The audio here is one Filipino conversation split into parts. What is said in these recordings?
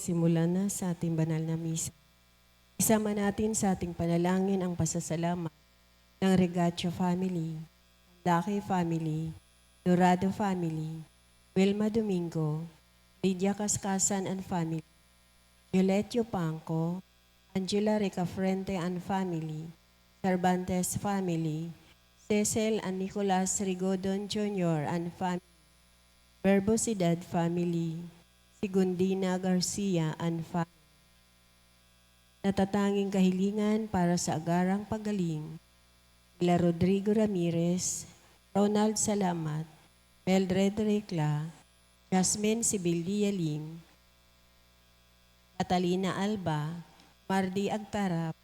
simulan na sa ating banal na misa. Isama natin sa ating panalangin ang pasasalamat ng Regacho family, Laki family, Dorado family, Wilma Domingo, Lydia Cascasan and family, Yoletio Pangco, Angela Ricafrente and family, Cervantes family, Cecil and Nicolas Rigodon Jr. and family, Verbosidad family, Sigundina Garcia and family. Natatanging kahilingan para sa agarang paggaling, ila Rodrigo Ramirez, Ronald Salamat, Mildred Recla, Jasmine Sibilia Lim, Catalina Alba, Mardi Agtarap,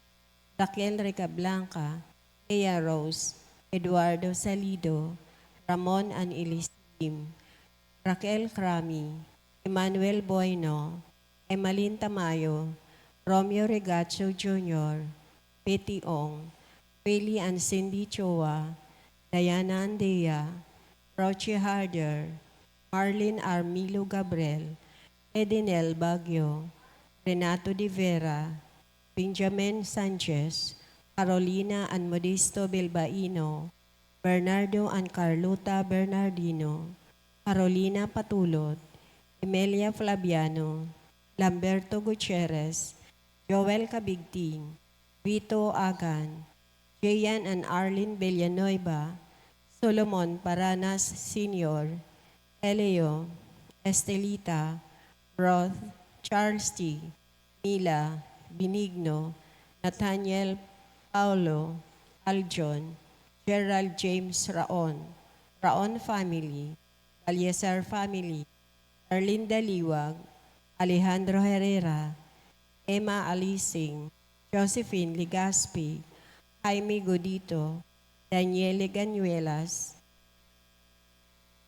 Raquel Recablanca, Ea Rose, Eduardo Salido, Ramon and Elise Lim, Raquel Crami, Emmanuel Bueno, Emalyn Tamayo, Romeo Regacho Jr., Betty Ong, Peli and Cindy Choa, Diana Andea, Roche Harder, Marlene Armilo Gabriel, Edinel Bagyo, Renato de Vera, Benjamin Sanchez, Carolina and Modesto Bilbaino, Bernardo and Carlota Bernardino, Carolina Patulot, Emilia Flaviano, Lamberto Gutierrez, Joel Cabigting, Vito Agan, Jayan and Arlene Villanueva, Solomon Paranas Sr., Eleo, Estelita, Roth, Charles T., Mila, Benigno, Nathaniel Paulo, Aljon, Gerald James Raon, Raon family, Aliasar family, Arlinda Liwag, Alejandro Herrera, Emma Alising, Josephine Ligaspi, Jaime Godito, Daniele Ganuelas,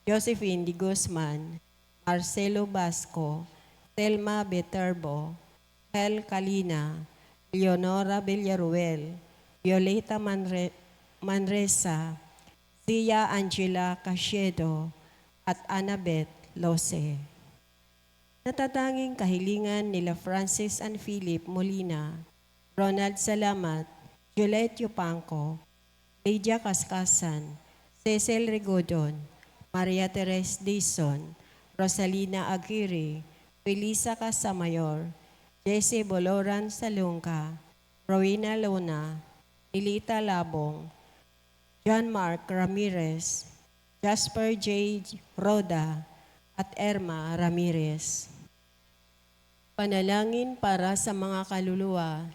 Josephine Di Guzman, Marcelo Basco, Telma Beterbo, Hel Calina, Leonora Villaruel, Violeta Manresa, Zia Angela Casiedo, at Annabeth Lose. Natatanging kahilingan nila Francis and Philip Molina, Ronald Salamat, Yoletio Pangco, Lydia Cascasan, Cecil Rigodon, Maria Teresa Dizon, Rosalina Aguirre, Felisa Casamayor, Jesse Boloran Salungka, Rowena Luna, Elita Labong, John Mark Ramirez, Jasper J. Roda, at Erma Ramirez. Panalangin para sa mga kaluluwa,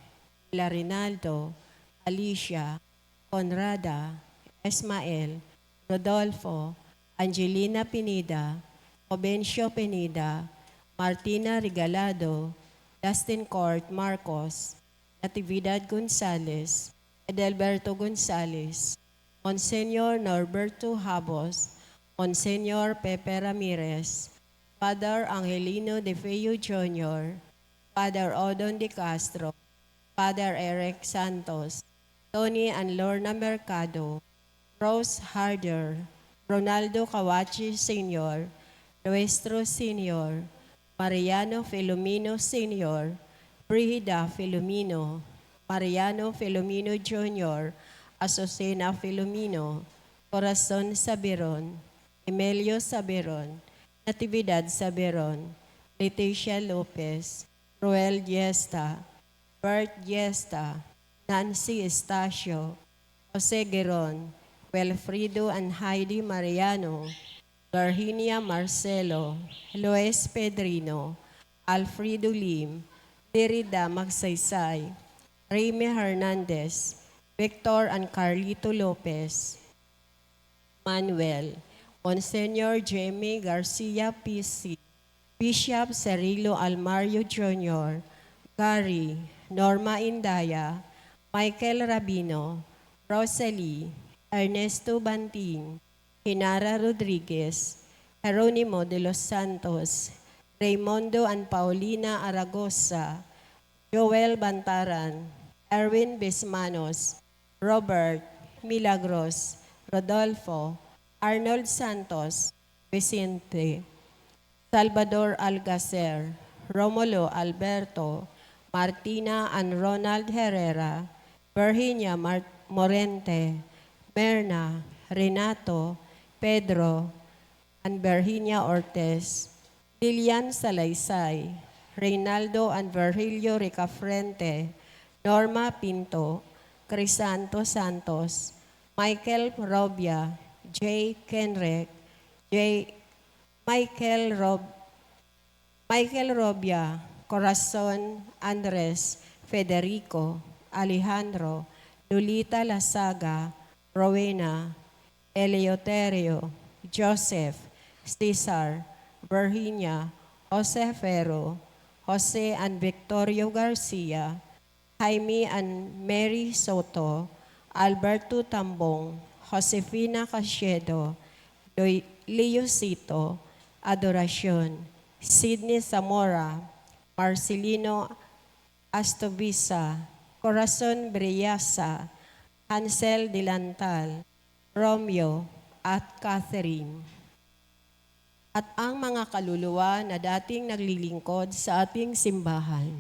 nila Rinaldo, Alicia, Conrada, Esmael, Rodolfo, Angelina Pineda, Obencio Pineda, Martina Regalado, Dustin Court Marcos, Natividad Gonzales, Edelberto Gonzales, Monsenyor Norberto Habos, Monsenyor Pepe Ramirez, Father Angelino De Feo Jr., Father Odon De Castro, Father Eric Santos, Tony and Lorna Mercado, Rose Harder, Ronaldo Kawachi Sr., Nuestro Sr., Mariano Filomeno Sr., Brigida Filomeno, Mariano Filomeno Jr., Azucena Filomeno, Corazon Saberon, Emilio Saberon, Natividad Saberon, Leticia Lopez, Roel Diesta, Bert Diesta, Nancy Estacio, Jose Geron, Wilfrido and Heidi Mariano, Garhinia Marcelo, Lois Pedrino, Alfredo Lim, Derrida Magsaysay, Remy Hernandez, Victor and Carlito Lopez, Manuel, Monsenyor Jamie Garcia PC, Bishop Cirilo Almario Jr., Gary, Norma Indaya, Michael Rabino, Rosalie, Ernesto Bantin, Hinara Rodriguez, Jeronimo de los Santos, Raymondo and Paulina Aragosa, Joel Bantaran, Erwin Bismanos, Robert, Milagros, Rodolfo, Arnold Santos, Vicente, Salvador Algacer, Romulo Alberto, Martina and Ronald Herrera, Virginia Morente, Merna, Renato, Pedro, and Virginia Ortez, Lilian Salaysay, Reynaldo and Virgilio Ricafrente, Norma Pinto, Crisanto Santos, Michael Robia, J. Kenrek, J. Michael Robia, Corazon Andres, Federico, Alejandro, Lolita Lasaga, Rowena, Eleuterio, Joseph, Cesar, Virginia, Jose Ferro, Jose and Victorio Garcia, Jaime and Mary Soto, Alberto Tambong, Josefina Casiedo, Leosito, Adoracion, Sidney Zamora, Marcelino Astovisa, Corazon Briasa, Hansel Dilantal, Romeo, at Catherine. At ang mga kaluluwa na dating naglilingkod sa ating simbahan.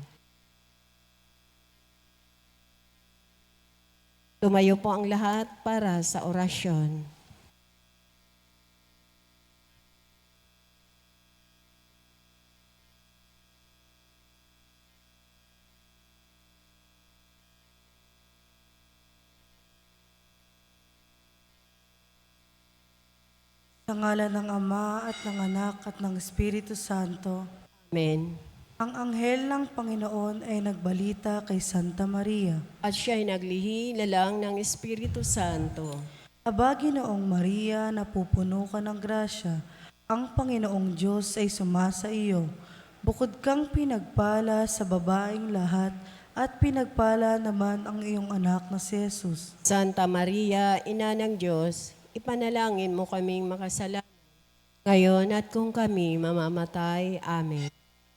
Tumayo po ang lahat para sa orasyon. Sa ngalan ng Ama at ng Anak at ng Espiritu Santo. Amen. Ang anghel ng Panginoon ay nagbalita kay Santa Maria. At siya'y naglihi na lang ng Espiritu Santo. Aba, Ginoong Maria, napupuno ka ng grasya. Ang Panginoong Diyos ay sumasa iyo. Bukod kang pinagpala sa babaeng lahat, at pinagpala naman ang iyong anak na si Jesus. Santa Maria, Ina ng Diyos, ipanalangin mo kaming makasalanan, ngayon at kung kami mamamatay. Amen.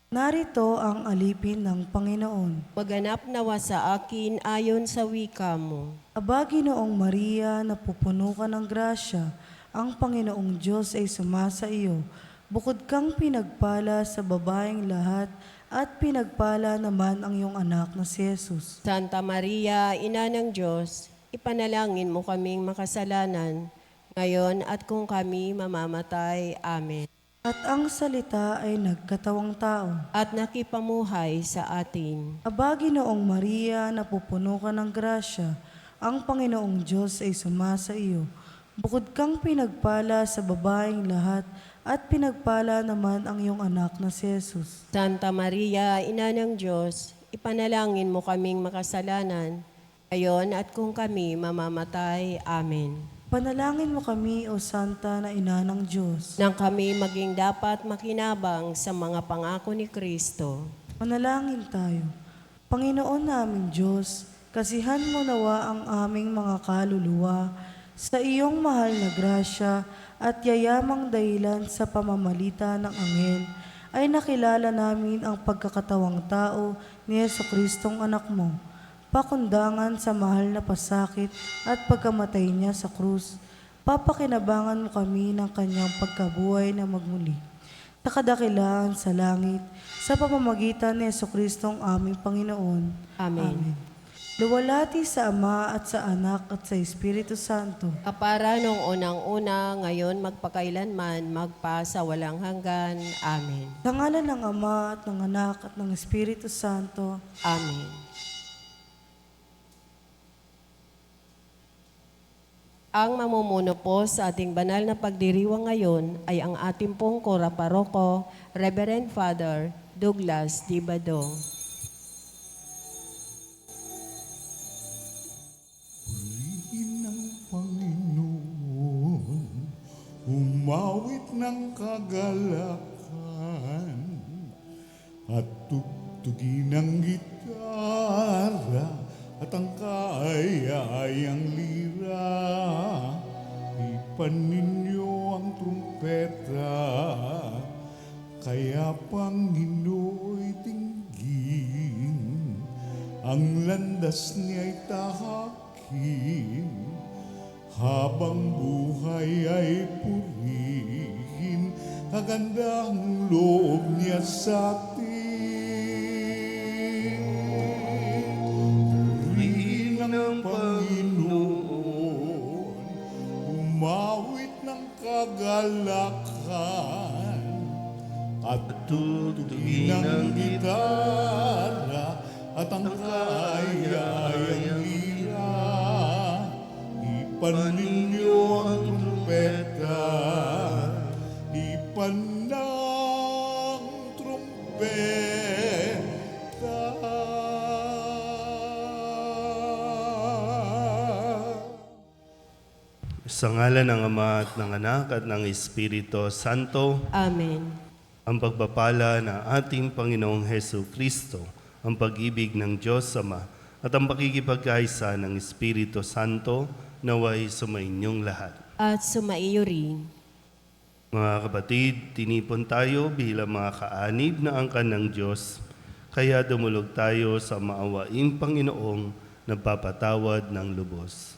Narito ang alipin ng Panginoon. Maganap nawa sa akin ayon sa wika mo. Aba, Ginoong Maria, napupuno ka ng grasya. Ang Panginoong Diyos ay sumasa iyo. Bukod kang pinagpala sa babaeng lahat, at pinagpala naman ang iyong anak na si Jesus. Santa Maria, Ina ng Diyos, ipanalangin mo kaming makasalanan, ngayon at kung kami mamamatay. Amen. At ang salita ay nagkatawang tao. At nakipamuhay sa atin. Aba, Ginoong Maria, napupuno ka ng grasya. Ang Panginoong Diyos ay sumasa iyo. Bukod kang pinagpala sa babaeng lahat, at pinagpala naman ang iyong anak na si Jesus. Santa Maria, Ina ng Diyos, ipanalangin mo kaming makasalanan, ngayon at kung kami mamamatay. Amen. Panalangin mo kami, O Santa na Ina ng Diyos. Nang kami maging dapat makinabang sa mga pangako ni Kristo. Manalangin tayo. Panginoon naming Diyos, kasihan mo nawa ang aming mga kaluluwa sa iyong mahal na grasya at yayamang dahilan sa pamamalita ng anghel ay nakilala namin ang pagkakatawang tao ni Jesucristong anak mo. Pakundangan sa mahal na pasakit at pagkamatay niya sa krus, papakinabangan mo kami ng kanyang pagkabuhay na magmuli. Sa kadakilaan sa langit, sa pamamagitan ni Jesucristong aming Panginoon. Amen. Luwalhati sa Ama at sa Anak at sa Espiritu Santo. Kapara nung unang-una, ngayon magpakailanman, magpa sa walang hanggan. Amen. Sa ngalan ng Ama at ng Anak at ng Espiritu Santo. Amen. Ang mamumuno po sa ating banal na pagdiriwang ngayon ay ang ating pong Kora Paroko, Reverend Father Douglas D. Badong. Purihin ng Panginoon, umawit ng kagalakan, at tugtugin ng gitara, at ang kaaya-ayang lira. Ipan ninyo ang trumpeta, kaya Panginooy tinggin, ang landas niya'y tahakin, habang buhay ay purihin, kagandang loob niya sa atin. at tutugin ng gitara at ang kaya-ayang lira. Ipan ninyo ang trumpeta, ipan ng trumpeta. Sa ngalan ng Ama at ng Anak at ng Espiritu Santo, Amen. ang pagpapala ng ating Panginoong Hesu Kristo, ang pag-ibig ng Diyos Ama, at ang pakikipagkaisa ng Espiritu Santo naway sumainyong lahat. At sumaiyo rin. Mga kapatid, tinipon tayo bilang mga kaanib na angkan ng Diyos, kaya dumulog tayo sa maawaing Panginoong nagpapatawad ng lubos.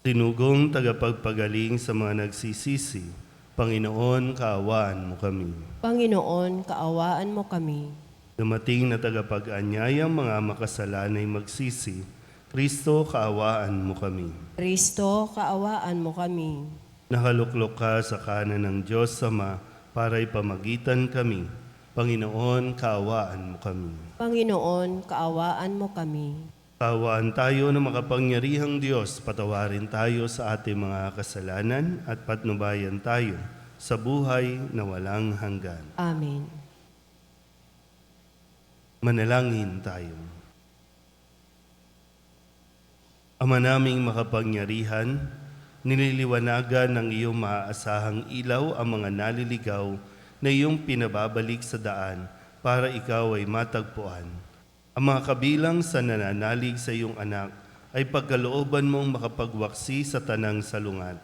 Sinugong tagapagpagaling sa mga nagsisisi, Panginoon, kaawaan mo kami. Panginoon, kaawaan mo kami. Dumating na tagapag-anyayang mga makasalanay magsisi, Kristo, kaawaan mo kami. Kristo, kaawaan mo kami. Nakaluklok ka sa kanan ng Diyos Ama para ipamagitan kami. Panginoon, kaawaan mo kami. Panginoon, kaawaan mo kami. Kaawaan tayo ng makapangyarihang Diyos, patawarin tayo sa ating mga kasalanan at patnubayan tayo sa buhay na walang hanggan. Amen. Manalangin tayo. Ama naming makapangyarihan, nililiwanagan ng iyong maaasahang ilaw ang mga naliligaw na iyong pinababalik sa daan para ikaw ay matagpuan. Ang mga kabilang sa nananalig sa iyong anak ay pagkalooban mong makapagwaksi sa tanang salungat,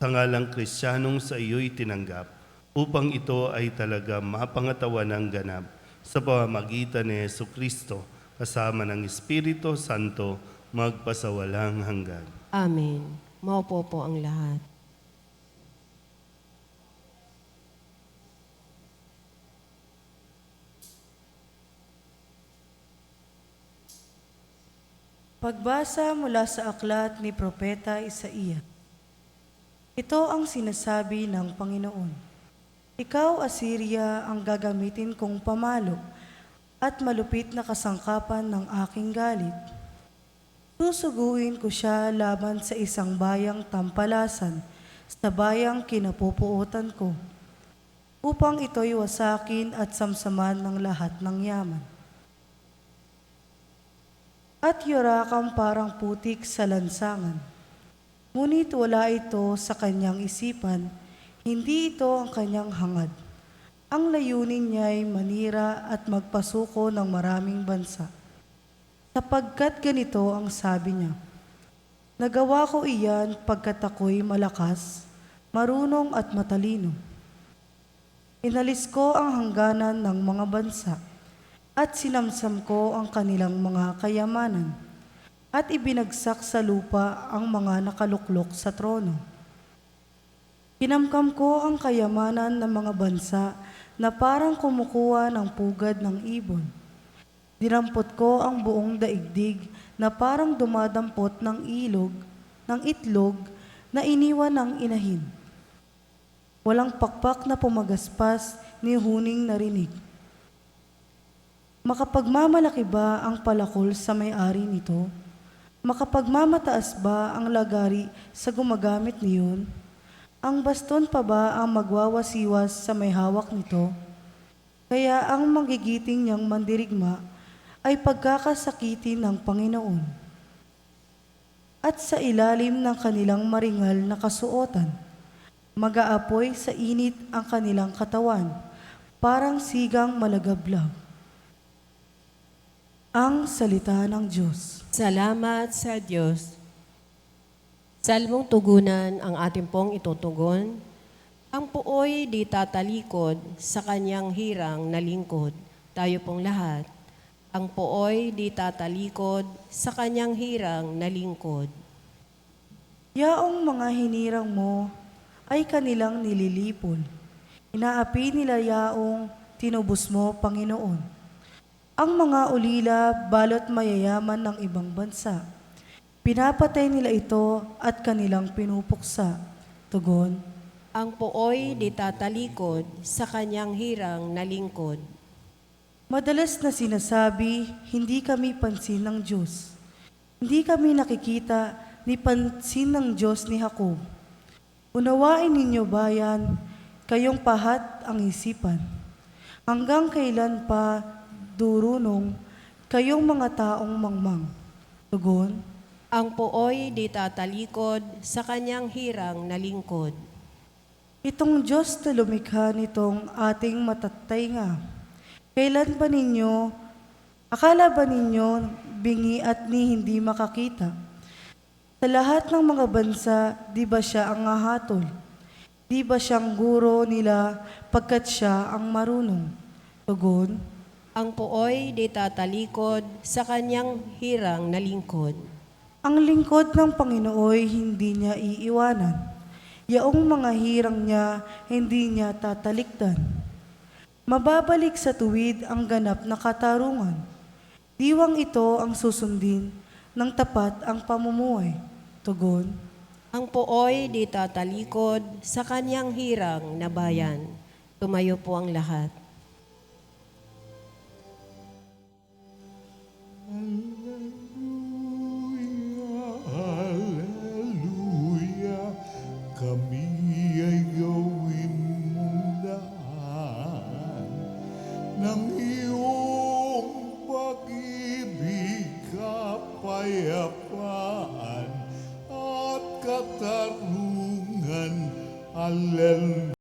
sa ngalang Kristiyanong sa iyo'y tinanggap, upang ito ay talaga mapangatawan ng ganap sa pamamagitan ni Hesu Kristo, kasama ng Espiritu Santo, magpasawalang hanggan. Amen. Maupo po ang lahat. Pagbasa mula sa aklat ni Propeta Isaías. Ito ang sinasabi ng Panginoon. Ikaw, Assyria, ang gagamitin kong pamalo at malupit na kasangkapan ng aking galit. Susuguin ko siya laban sa isang bayang tampalasan, sa bayang kinapupuotan ko, upang ito'y wasakin at samsaman ng lahat ng yaman. At yurakang parang putik sa lansangan. Ngunit wala ito sa kanyang isipan, hindi ito ang kanyang hangad. Ang layunin niya'y manira at magpasuko ng maraming bansa. Sapagkat ganito ang sabi niya, nagawa ko iyan pagkat ako'y malakas, marunong at matalino. Inalis ko ang hangganan ng mga bansa, at sinamsam ko ang kanilang mga kayamanan, at ibinagsak sa lupa ang mga nakaluklok sa trono. Kinamkam ko ang kayamanan ng mga bansa na parang kumukuha ng pugad ng ibon. Dinampot ko ang buong daigdig na parang dumadampot ng itlog na iniwan ng inahin. Walang pakpak na pumagaspas ni huning narinig. Makapagmamalaki ba ang palakol sa may-ari nito? Makapagmamataas ba ang lagari sa gumagamit niyon? Ang baston pa ba ang magwawasiwas sa may hawak nito? Kaya ang magigiting niyang mandirigma ay pagkakasakitin ng Panginoon. At sa ilalim ng kanilang maringal na kasuotan, mag-aapoy sa init ang kanilang katawan, parang sigang malagablag. Ang salita ng Diyos. Salamat sa Diyos. Salmong tugunan ang ating pong itutugon. Ang puoy di tatalikod sa kanyang hirang na lingkod. Tayo pong lahat. Ang puoy di tatalikod sa kanyang hirang na lingkod. Yaong mga hinirang mo ay kanilang nililipol. Inaapi nila yaong tinubos mo, Panginoon. Ang mga ulila balot mayayaman ng ibang bansa. Pinapatay nila ito at kanilang pinupuksa. Tugon, Ang puoy di tatalikod sa kanyang hirang na lingkod. madalas na sinasabi, hindi kami pansin ng Diyos. Hindi kami nakikita ni pansin ng Diyos ni Jacob. Unawain ninyo bayan, kayong pahat ang isipan. Hanggang kailan pa durunong kayong mga taong mangmang. Tugon, Ang puoy di tatalikod sa kanyang hirang na lingkod. itong Diyos na lumikha nitong ating matattaynga. Kailan ba ninyo, akala ba ninyo bingi at ni hindi makakita? Sa lahat ng mga bansa, di ba siya ang hahatol? Di ba siyang guro nila pagkat siya ang marunong? Tugon, Ang puoy di tatalikod sa kanyang hirang na lingkod. ang lingkod ng Panginooy hindi niya iiwanan. Yaong mga hirang niya hindi niya tatalikdan. Mababalik sa tuwid ang ganap na katarungan. Diwang ito ang susundin ng tapat ang pamumuhay. Tugon, Ang puoy di tatalikod sa kanyang hirang na bayan. Tumayo po ang lahat. Hallelujah, kami ay gawin mong daan ng iyong pag-ibig, kapayapaan at katarungan. Hallelujah.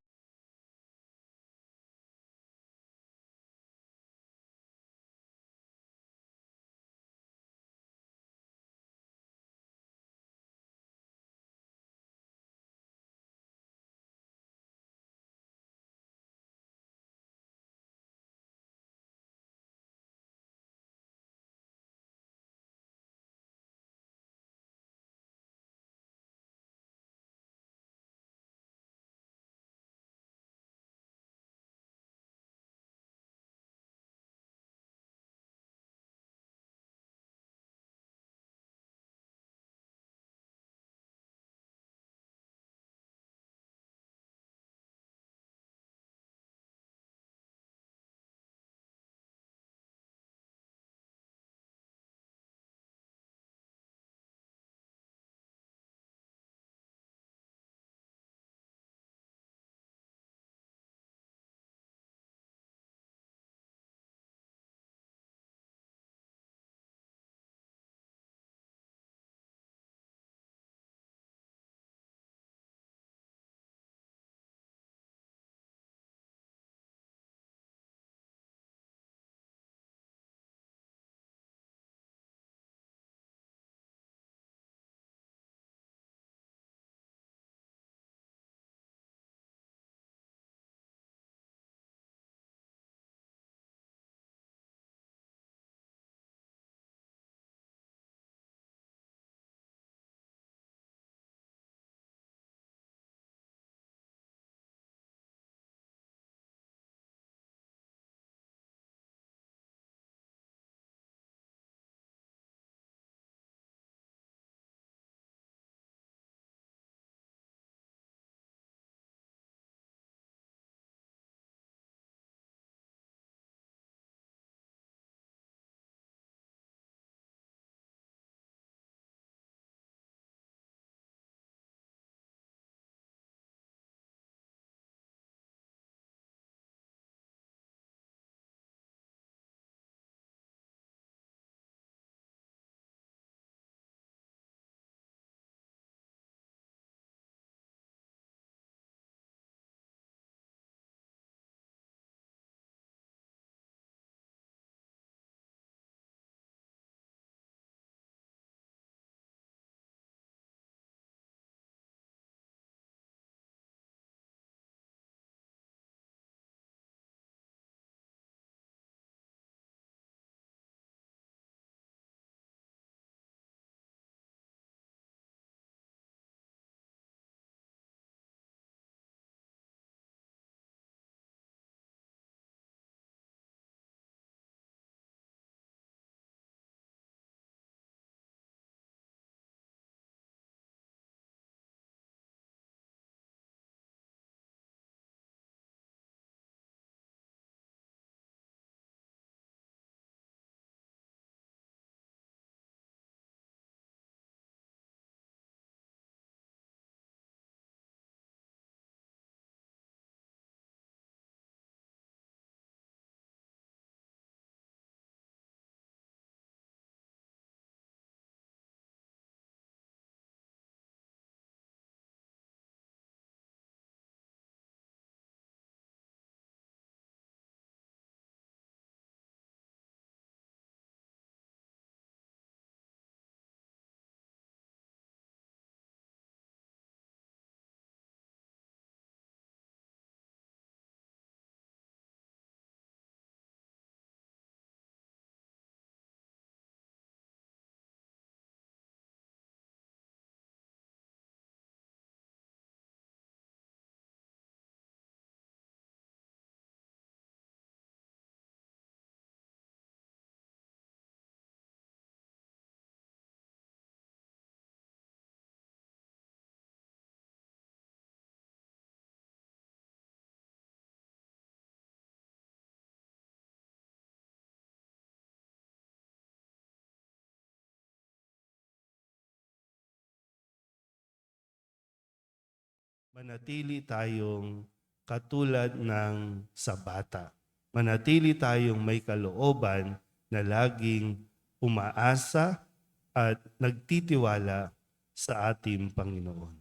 manatili tayong katulad ng sa bata. Manatili tayong may kalooban na laging umaasa at nagtitiwala sa ating Panginoon.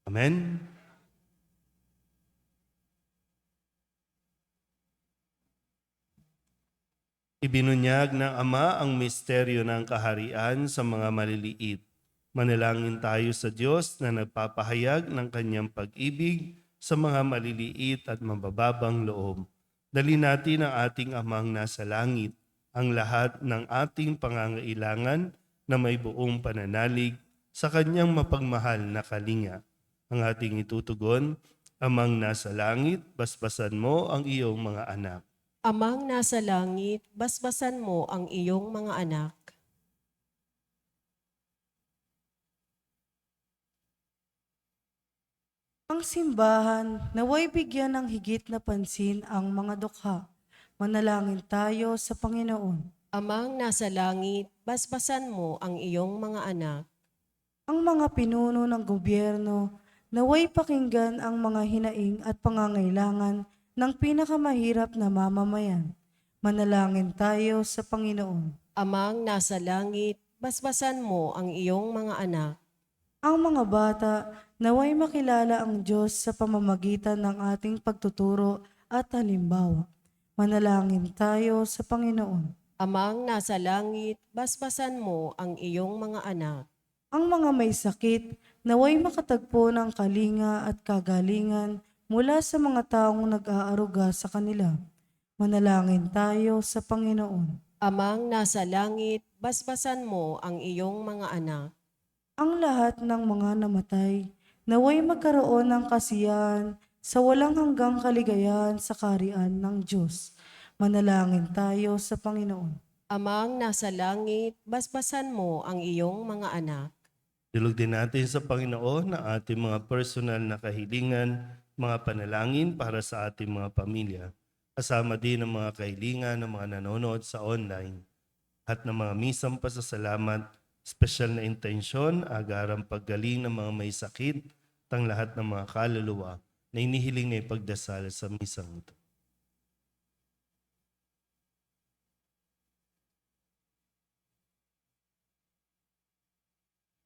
Amen? Ibinunyag ng Ama ang misteryo ng kaharian sa mga maliliit. Manalangin tayo sa Diyos na nagpapahayag ng kanyang pag-ibig sa mga maliliit at mabababang loob. Dali natin ang ating Amang nasa langit, ang lahat ng ating pangangailangan na may buong pananalig sa kanyang mapagmahal na kalinga. Ang ating itutugon, Amang nasa langit, basbasan mo ang iyong mga anak. Amang nasa langit, basbasan mo ang iyong mga anak. Ang simbahan naway bigyan ng higit na pansin ang mga dukha. Manalangin tayo sa Panginoon. Amang nasa langit, basbasan mo ang iyong mga anak. Ang mga pinuno ng gobyerno naway pakinggan ang mga hinaing at pangangailangan ng pinakamahirap na mamamayan. Manalangin tayo sa Panginoon. Amang nasa langit, basbasan mo ang iyong mga anak. Ang mga bata naway makilala ang Diyos sa pamamagitan ng ating pagtuturo at halimbawa. Manalangin tayo sa Panginoon. Amang nasa langit, basbasan mo ang iyong mga anak. Ang mga may sakit naway makatagpo ng kalinga at kagalingan mula sa mga taong nag-aaruga sa kanila. Manalangin tayo sa Panginoon. Amang nasa langit, basbasan mo ang iyong mga anak. Ang lahat ng mga namatay naway magkaroon ng kasiyahan sa walang hanggang kaligayahan sa kaharian ng Diyos. Manalangin tayo sa Panginoon. Amang nasa langit, basbasan mo ang iyong mga anak. Dilog din natin sa Panginoon ang ating mga personal na kahilingan, mga panalangin para sa ating mga pamilya, kasama din ang mga kahilingan ng mga nanonood sa online at ng mga misang pasasalamat, espesyal na intensyon, agarang paggaling ng mga may sakit, tang lahat ng mga kaluluwa na inihiling na ipagdasal sa misang ito.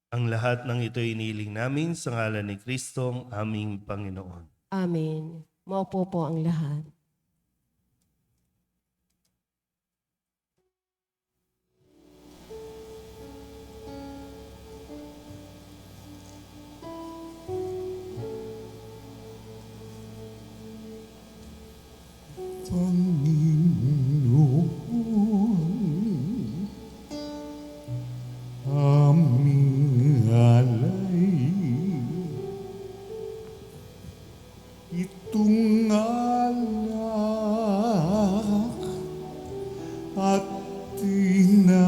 Ang lahat ng ito inihiling namin sa ngalan ni Kristong aming Panginoon. Amen. Maupo po ang lahat. Panginoon, aming alay, itong alak at tinapay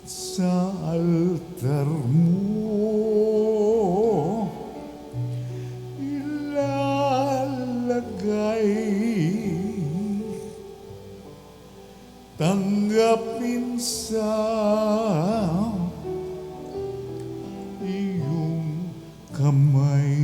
sa altar mo ilalagay. Tanggapin sa iyong kamay.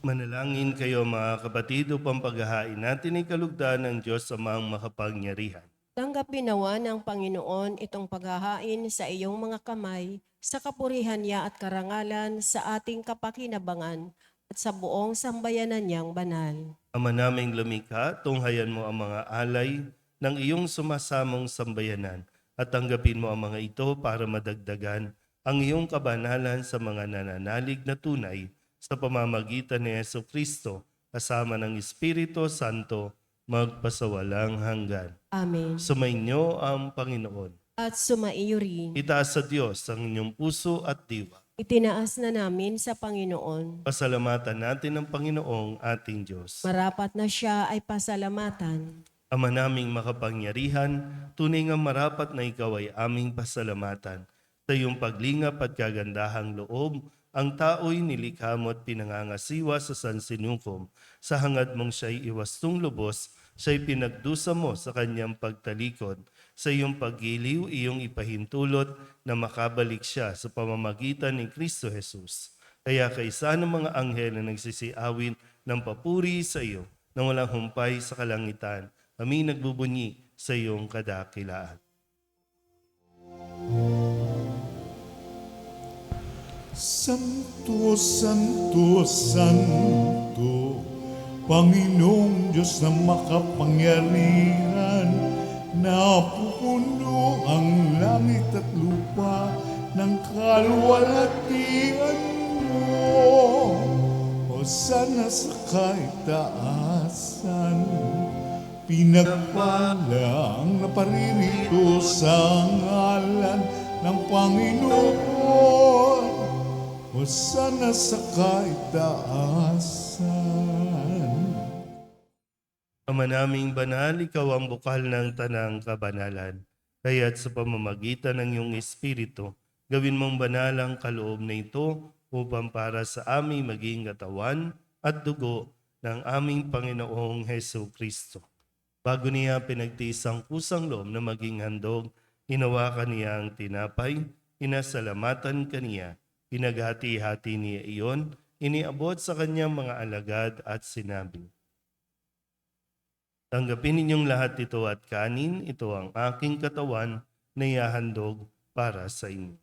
Manalangin kayo mga kapatid upang paghahain natin ay kalugdan ng Diyos Amang makapangyarihan. Tanggapin nawa ng Panginoon itong paghahain sa iyong mga kamay, sa kapurihan niya at karangalan sa ating kapakinabangan at sa buong sambayanan niyang banal. Ama naming lumikha, tunghayan mo ang mga alay ng iyong sumasamong sambayanan at tanggapin mo ang mga ito para madagdagan ang iyong kabanalan sa mga nananalig na tunay sa pamamagitan ni Yesu Kristo kasama ng Espiritu Santo magpasawalang hanggan. Amen. Sumainyo ang Panginoon. At sumaiyo rin. Itaas sa Diyos ang inyong puso at diwa. Itinaas na namin sa Panginoon. Pasalamatan natin ang Panginoong ating Diyos. Marapat na siya ay pasalamatan. Ama naming makapangyarihan, tunay nga marapat na ikaw ay aming pasalamatan. Sa iyong paglingap at kagandahang loob, ang tao'y nilikha mo at pinangangasiwa sa sansinukom. Sa hangad mong siya'y iwastong lubos, siya'y pinagdusa mo sa kanyang pagtalikod. Sa iyong paggiliw, iyong ipahintulot na makabalik siya sa pamamagitan ni Kristo Jesus. Kaya kaisa ng mga anghel na nagsisiawin ng papuri sa iyo na walang humpay sa kalangitan, kami nagbubunyi sa iyong kadakilaan. Santo, Santo, Santo, Panginoong Diyos na makapangyarihan, napupuno ang langit at lupa ng kaluwalhatian mo. Hosana sa kaitaasan, pinagpala ang naparirito sa ngalan ng Panginoon. Hosana sa kaitaasan. Ama naming banal, ikaw ang bukal ng tanang kabanalan. Kaya't sa pamamagitan ng iyong Espiritu, gawin mong banal ang kaloob na ito upang para sa aming maging katawan at dugo ng aming Panginoong Heso Kristo. Bago niya pinagtiis ang kusang loob na maging handog, hinawakan niya ang tinapay, inasalamatan kaniya, pinaghati-hati niya iyon, iniabot sa kanyang mga alagad at sinabi, tanggapin ninyong lahat ito at kanin, ito ang aking katawan na ihahandog para sa inyo.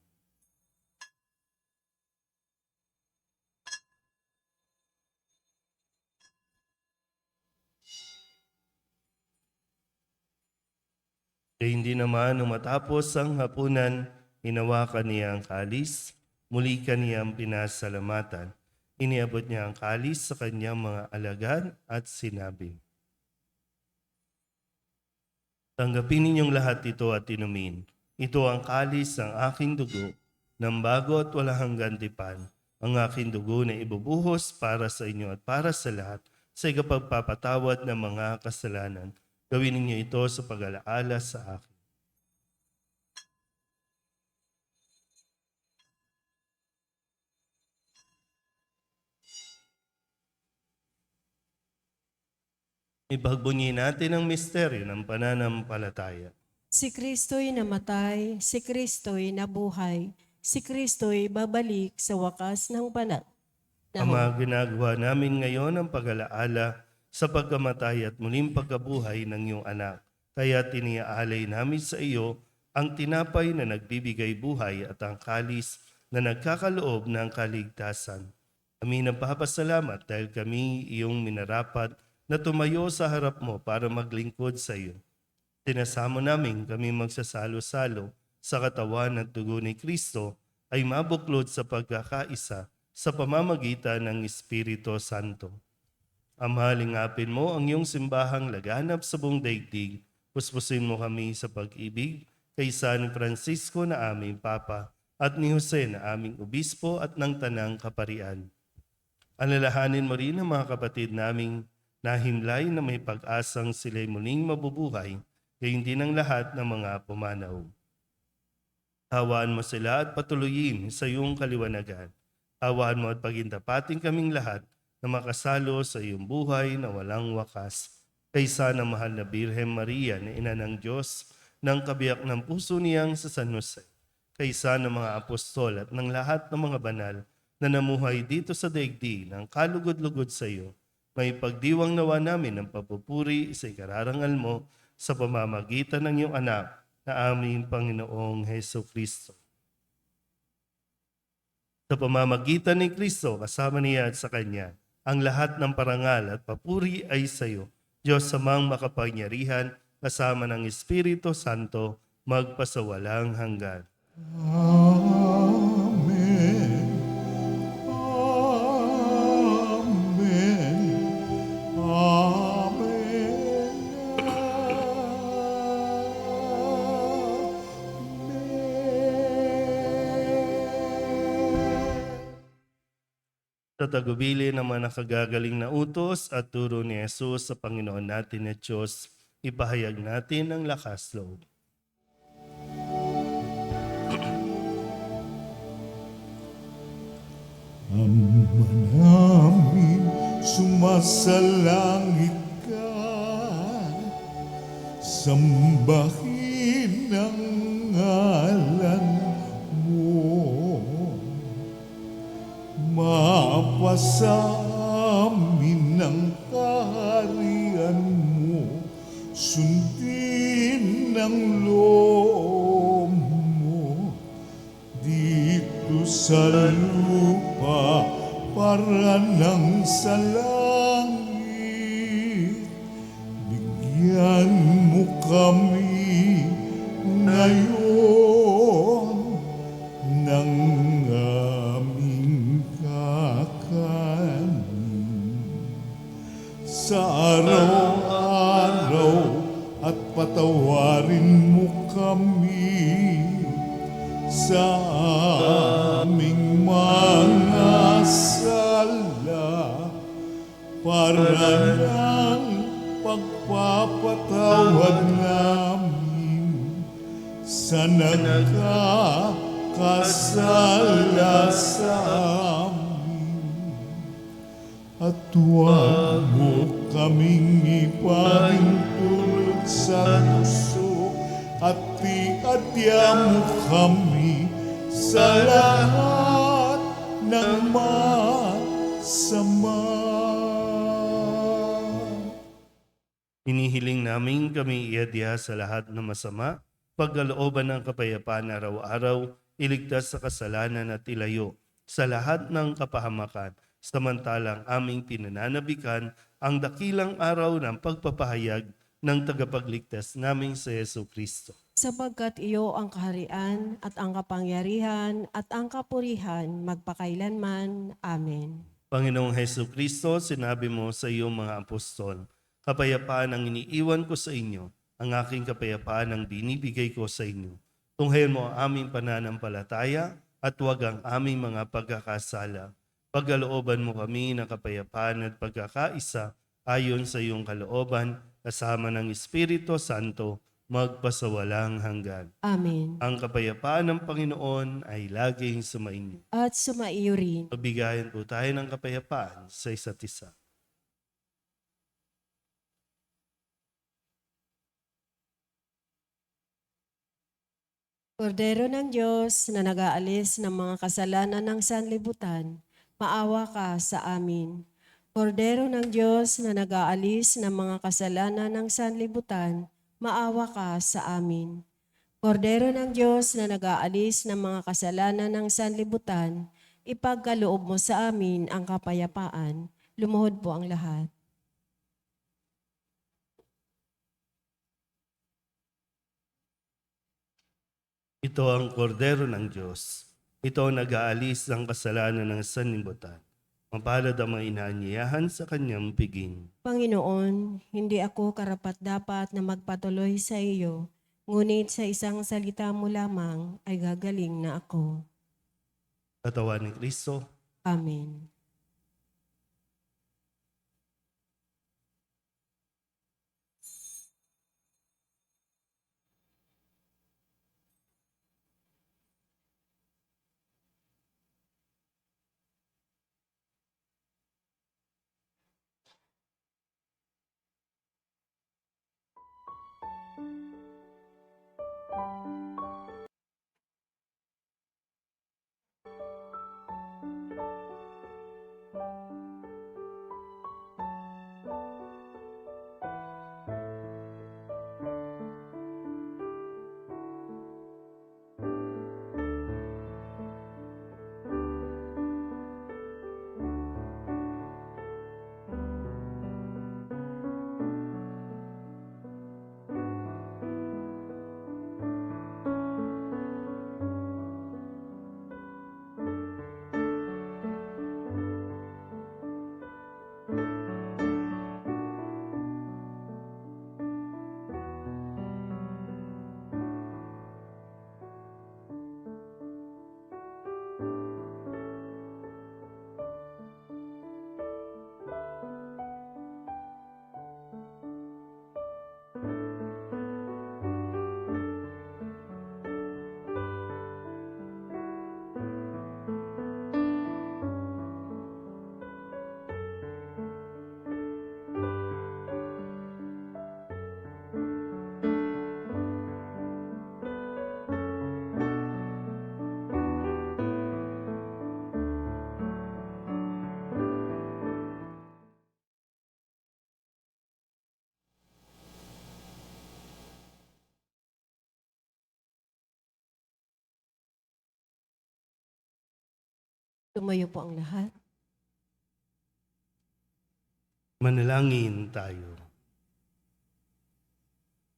Kaya hindi naman nung matapos ang hapunan, hinawakan niya ang kalis, muli kaniyang pinasalamatan. Iniabot niya ang kalis sa kanyang mga alagad at sinabi, tanggapin ninyong lahat ito at inumin. Ito ang kalis ng aking dugo, ng bago at walang hanggang tipan, ang aking dugo na ibubuhos para sa inyo at para sa lahat sa ikapagpapatawad ng mga kasalanan. Gawin ninyo ito sa pag-alaala sa akin. Ipagbunyi natin ang misteryo ng pananampalataya. Si Kristo'y namatay, si Kristo'y nabuhay, si Kristo'y babalik sa wakas ng panahon. Ama, ginagawa namin ngayon ang pag-alaala sa pagkamatay at muling pagkabuhay ng iyong anak. Kaya tiniaalay namin sa iyo ang tinapay na nagbibigay buhay at ang kalis na nagkakaloob ng kaligtasan. Kami nagpapasalamat dahil kami iyong minarapat na tumayo sa harap mo para maglingkod sa iyo. Tinasamo namin kami magsasalo-salo sa katawan at dugo ni Kristo ay mabuklod sa pagkakaisa sa pamamagitan ng Espiritu Santo. Ama, lingapin mo ang iyong simbahang laganap sa buong daigdig. Puspusin mo kami sa pag-ibig kay San Francisco na aming Papa at ni Jose na aming Obispo at ng Tanang Kaparian. Alalahanin mo rin ang mga kapatid naming nahimlay na may pag-asang sila'y muling mabubuhay, gayon din ang lahat ng mga pumanaw. Hawaan mo sila at patuloyin sa iyong kaliwanagan. Hawaan mo at pagintapatin kaming lahat na makasalo sa iyong buhay na walang wakas. Kaysa ng mahal na Birhen Maria na ina ng Diyos, ng kabiyak ng puso niyang sa San Jose. Kaysa ng mga apostol at ng lahat ng mga banal na namuhay dito sa daigdig ng kalugod-lugod sa iyo, may pagdiwang nawa namin ng papupuri sa ikararangal mo sa pamamagitan ng iyong anak na aming Panginoong Heso Kristo. Sa pamamagitan ni Kristo, kasama niya at sa Kanya, ang lahat ng parangal at papuri ay sa iyo, Diyos amang makapangyarihan, kasama ng Espiritu Santo, magpasawalang hanggan. Amen. Amen. Sa tagubili ng mga nakagagaling na utos at turo ni Jesus sa Panginoon natin at Diyos, ipahayag natin ang lakas loob. Ama namin, sumasalangit ka, sambahin Mapasa amin ang kaharian mo, sundin ang loob mo dito sa lupa para nang sa langit. Bigyan mo kami ngayon ng aming kakanin sa araw-araw, at patawarin mo kami sa aming mga sala para ng pagpapatawad namin sa nagkakasala sa amin. At huwag mo kaming ipahintulot sa gusto, at iadya mo kami sa lahat ng masama. Hinihiling namin kami iadya sa lahat ng masama, pagkalooban ng kapayapaan araw-araw, iligtas sa kasalanan at ilayo sa lahat ng kapahamakan, samantalang aming pinananabikan ang dakilang araw ng pagpapahayag ng tagapagligtas naming sa Yesu Kristo. Sapagkat iyo ang kaharian at ang kapangyarihan at ang kapurihan magpakailanman. Amen. Panginoong Hesu Kristo, sinabi mo sa iyong mga apostol, kapayapaan ang iniiwan ko sa inyo, ang aking kapayapaan ang binibigay ko sa inyo. Tunghayan mo ang aming pananampalataya at huwag ang aming mga pagkakasala. Pagkalooban mo kami ng kapayapaan at pagkakaisa ayon sa iyong kalooban, kasama ng Espiritu Santo, magpasawalang hanggan. Amen. Ang kapayapaan ng Panginoon ay laging sumainyo. At sumaiyo rin. Magbigayan po tayo ng kapayapaan sa isa't isa. Kordero ng Diyos na nag-aalis ng mga kasalanan ng sanlibutan, maawa ka sa amin. Kordero ng Diyos na nag-aalis ng mga kasalanan ng sanlibutan, maawa ka sa amin. Kordero ng Diyos na nag-aalis ng mga kasalanan ng sanlibutan, ipagkaloob mo sa amin ang kapayapaan. Lumuhod po ang lahat. Ito ang kordero ng Diyos. Ito ang nag-aalis ng kasalanan ng sanlibutan. Mapalad ang mga inaanyayahan sa kanyang piging. Panginoon, hindi ako karapat-dapat na magpatuloy sa iyo, ngunit sa isang salita mo lamang ay gagaling na ako. Katawan ni Kristo, Amen. Tumayo po ang lahat. Manalangin tayo.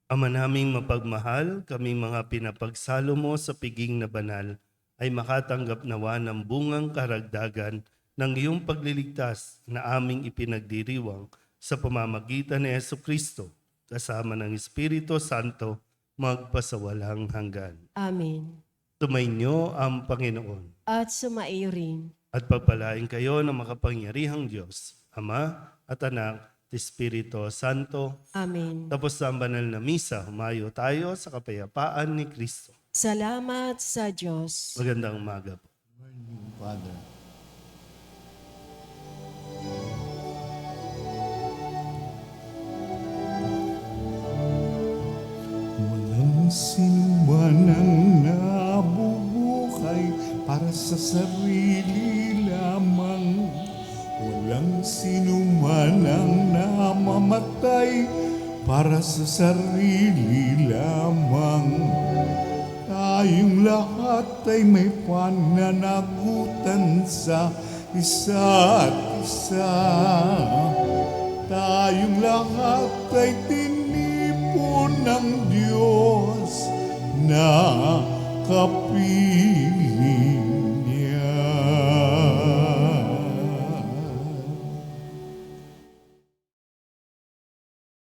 Ama naming mapagmahal, kaming mga pinapagsalo mo sa piging na banal ay makatanggap nawa ng bungang karagdagan ng iyong pagliligtas na aming ipinagdiriwang sa pamamagitan ni Jesucristo, kasama ng Espiritu Santo, magpasawalang hanggan. Amen. Tumainyo ang Panginoon At sumaiyo rin. at pagpalain kayo ng makapangyarihang Diyos, Ama at Anak at Espiritu Santo. Amen. Tapos sa banal na misa, humayo tayo sa kapayapaan ni Kristo. Salamat sa Diyos. Magandang umaga po. Father. Walang sinuman ang nabubuhay para sa sarili lamang. Walang sinuman ang namamatay para sa sarili lamang. Tayong lahat ay may pananagutan sa isa't isa. Tayong lahat ay tinipon ng Diyos na kapiling.